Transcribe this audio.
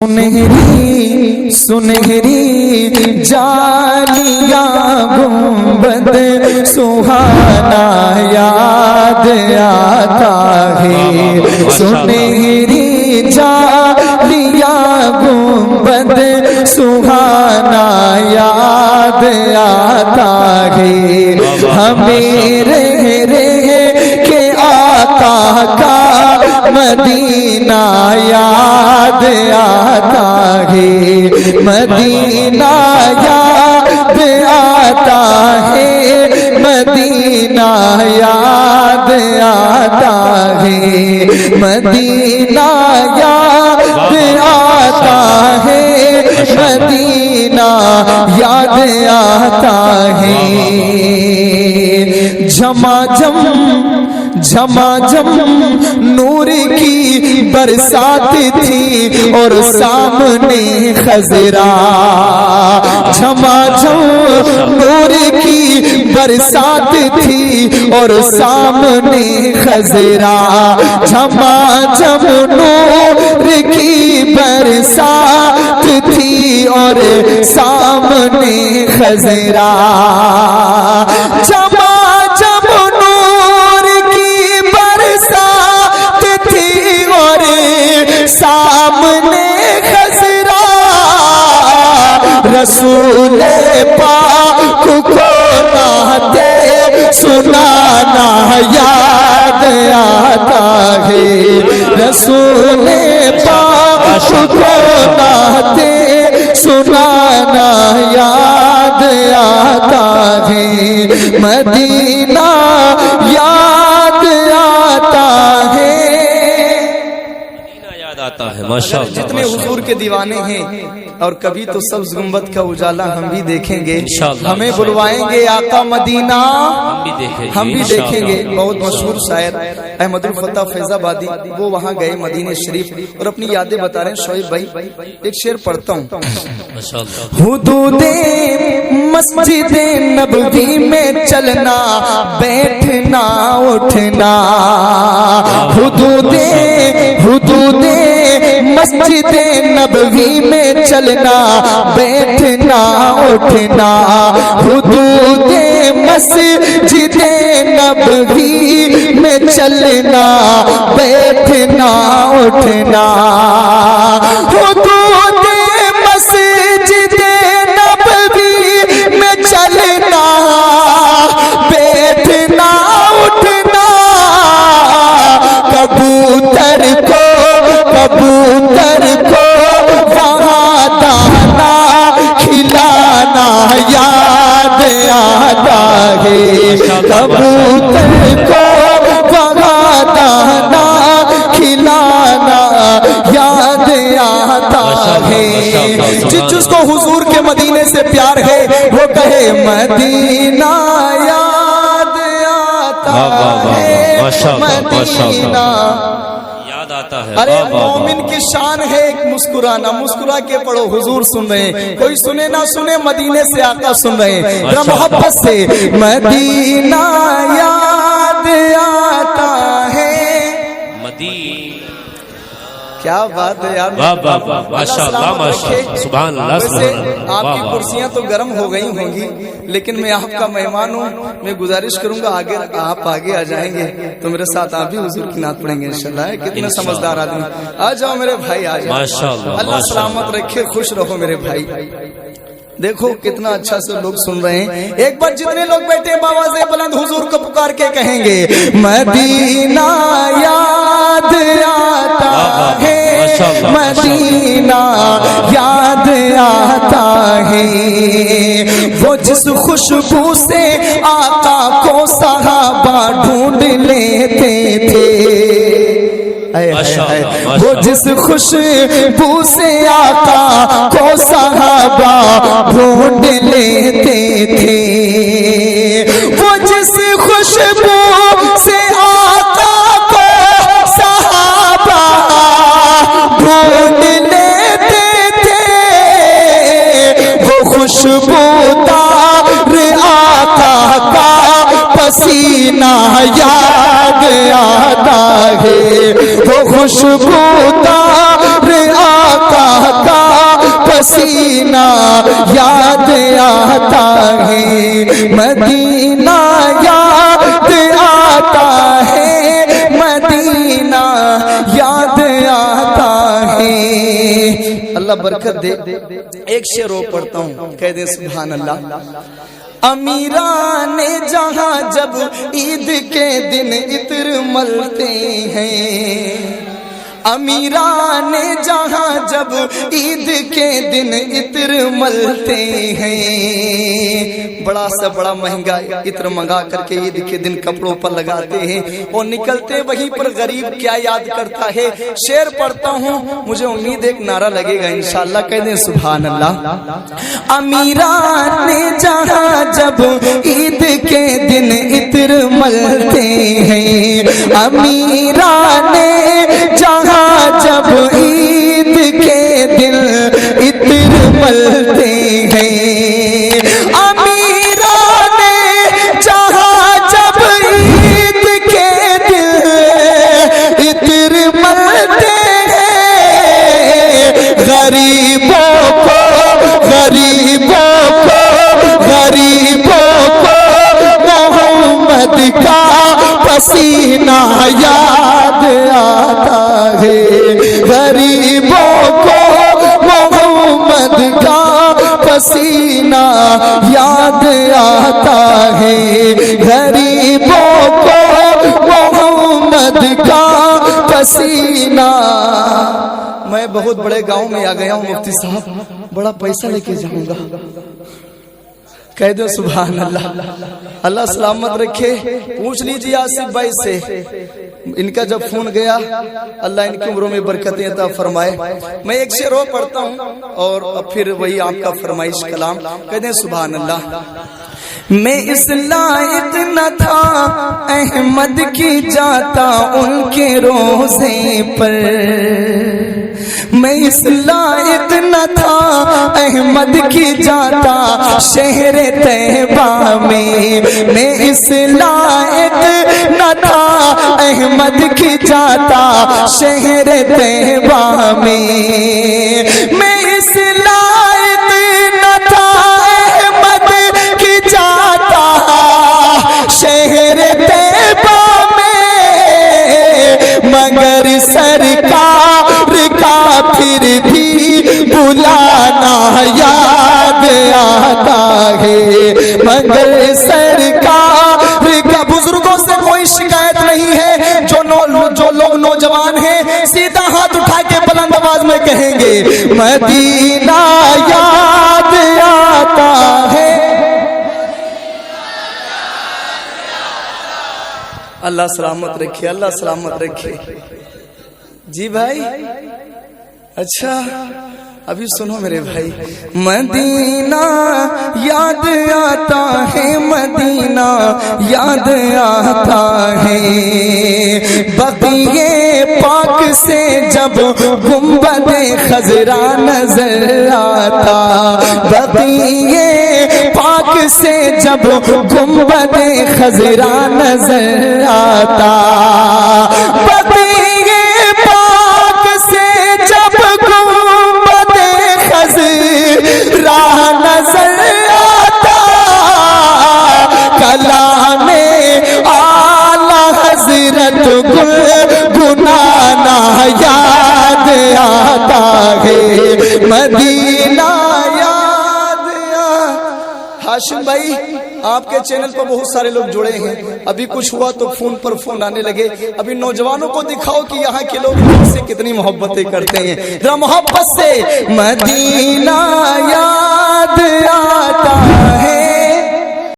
سنہری سنہری جالیاں گنبد سہانا یاد آتا ہے، سنہری جالیاں گنبد سہانا یاد آتا ہے، ہمیں رہ کے آقا کا مدینہ یاد آتا ہے، مدینہ یاد آتا ہے، مدینہ یاد آتا ہے، مدینہ یاد آتا ہے، مدینہ یاد آتا ہے۔ جھماجم نور کی برسات تھی اور سامنے خضرا، جھماجم نور کی برسات تھی اور سامنے خضرا، جھماجم نور کی برسات تھی اور سامنے خضرا، سامنے خضرا، رسول پاک کو نعتیں سنانا یاد آتا ہے، رسول پاک کو نعتیں سنانا یاد آتا ہے، مدینہ یاد آتا ہے۔ جتنے حضور کے دیوانے ہیں اور کبھی تو سبز گنبد کا اجالا ہم بھی دیکھیں گے، ہمیں بلوائیں گے آقا مدینہ ہم بھی دیکھیں گے۔ بہت مشہور شاعر احمد الفتح فیض آبادی وہ وہاں گئے مدینہ شریف اور اپنی یادیں بتا رہے ہیں۔ شعیب بھائی ایک شعر پڑھتا ہوں۔ حدود مسجد نبوی میں چلنا بیٹھنا اٹھنا، حدود مسجد نبوی میں چلنا بیٹھنا اٹھنا، حدود مسجد نبوی میں چلنا بیٹھنا اٹھنا، حدود مسجد نبوی میں چلنا بیٹھنا اٹھنا، کبوتر کو وہاں دانا کھلانا یاد آتا ہے، کبوتر کو وہاں دانا کھلانا یاد آتا ہے۔ جس کو حضور کے مدینے سے پیار ہے وہ کہے مدینہ یاد آتا ہے، مدینہ آتا ہے۔ ارے مومن کی شان ہے ایک مسکرانا، مسکرا کے پڑھو، حضور سن رہے ہیں، کوئی سنے نہ سنے مدینے سے آقا سن رہے ہیں، ذرا محبت سے مدینہ یاد آتا ہے، کیا بات ہے یار، سبحان اللہ۔ آپ کی کرسیاں تو گرم ہو گئی ہوں گی لیکن میں آپ کا مہمان ہوں، میں گزارش کروں گا آگے آپ آگے آ جائیں گے تو میرے ساتھ آپ بھی حضور کی نعت پڑھیں گے انشاءاللہ۔ کتنے سمجھدار آدمی، آ جاؤ میرے بھائی آ جاؤ، اللہ سلامت رکھے، خوش رہو میرے بھائی۔ دیکھو کتنا اچھا سے لوگ سن رہے ہیں، ایک بار جتنے لوگ بیٹھے باواز بلند حضور کو پکار کے کہیں گے مدینہ یاد آتا ہے، مدینہ یاد آتا ہے، وہ جس خوشبو سے آقا کو صحابہ ڈھونڈ لیتے تھے، وہ جس خوشبو سے آقا کو صحابہ ڈھونڈ لیتے تھے، وہ جس خوشبو سے آقا کو صحابہ ڈھونڈ لیتے تھے، وہ خوشبو دار آقا کا پسینہ یاد آتا ہے، وہ خوشبودار آقا یاد آتا ہے، مدینہ یاد آتا ہے، مدینہ یاد آتا ہے۔ اللہ برکت دے۔ ایک شعر اور پڑھتا ہوں، کہہ دیں سبحان اللہ۔ امیران جہاں جب عید کے دن عطر ملتے ہیں، امیران جہاں جب عید کے دن عطر ملتے ہیں، بڑا سا بڑا مہنگا عطر منگا کر کے عید کے دن کپڑوں پر لگاتے ہیں اور نکلتے وہیں پر غریب کیا یاد کرتا ہے۔ شعر پڑھتا ہوں، مجھے امید ایک نعرہ لگے گا انشاءاللہ، کہہ دیں سبحان اللہ۔ امیران جہاں جب عید کے دن عطر ملتے ہیں، امیران جہاں جب عید کے دن عطر ملتے ہیں، امیران جہاں جب عید کے دن عطر ملتے ہیں، غریبوں کو غریبوں کو غریبوں کو محمد کا پسینہ یاد آتا ہے، غریبوں کو محمد کا پسینہ یاد آتا ہے، غریبوں کو محمد کا پسینہ۔ میں بہت بڑے گاؤں میں آ گیا ہوں مفتی صاحب، بڑا پیسہ لے کے جاؤں گا، کہہ دو سبحان اللہ۔ اللہ سلامت رکھے۔ پوچھ لیجیے آصف بھائی سے، ان کا جب فون گیا، اللہ ان کی عمروں میں برکتیں عطا فرمائے۔ میں ایک شعر اور پڑھتا ہوں اور پھر وہی آپ کا فرمائش کلام، کہہ دیں سبحان اللہ۔ میں اس لائق نہ تھا احمد کی جاتا ان کے روزے پر، میں اس لائق نہ تھا احمد کی جاتا شہر طیبہ میں، میں اس لائق نہ تھا احمد کی جاتا شہر طیبہ میں، میں اس لائق نہ تھا احمد کی جاتا شہر طیبہ میں، مگر سرکار کا پھر بھی بلانا یاد آتا ہے، مگر سرکار کا۔ بزرگوں سے کوئی شکایت نہیں ہے، جو لوگ نوجوان ہیں سیدھا ہاتھ اٹھا کے بلند آواز میں کہیں گے مدینہ یاد آتا ہے۔ اللہ سلامت رکھے، اللہ سلامت رکھے۔ جی بھائی، اچھا ابھی سنو میرے بھائی، مدینہ یاد آتا ہے، مدینہ یاد آتا ہے، بقیے پاک سے جب گنبد خضرا نظر آتا، بقیے پاک سے جب گنبد خضرا نظر آتا، بقیے پاک سے جب گنبد خضرا نظر آتا، کلام اعلی حضرت گنگنانا یاد آتا ہے، مدینہ یاد آتا۔ ہاشم بھائی، آپ کے چینل پر بہت سارے لوگ جڑے ہیں، ابھی کچھ ہوا تو فون پر فون آنے لگے۔ ابھی نوجوانوں کو دکھاؤ کہ یہاں کے لوگ ان سے کتنی محبتیں کرتے ہیں، ذرا محبت سے مدینہ یاد آتا ہے۔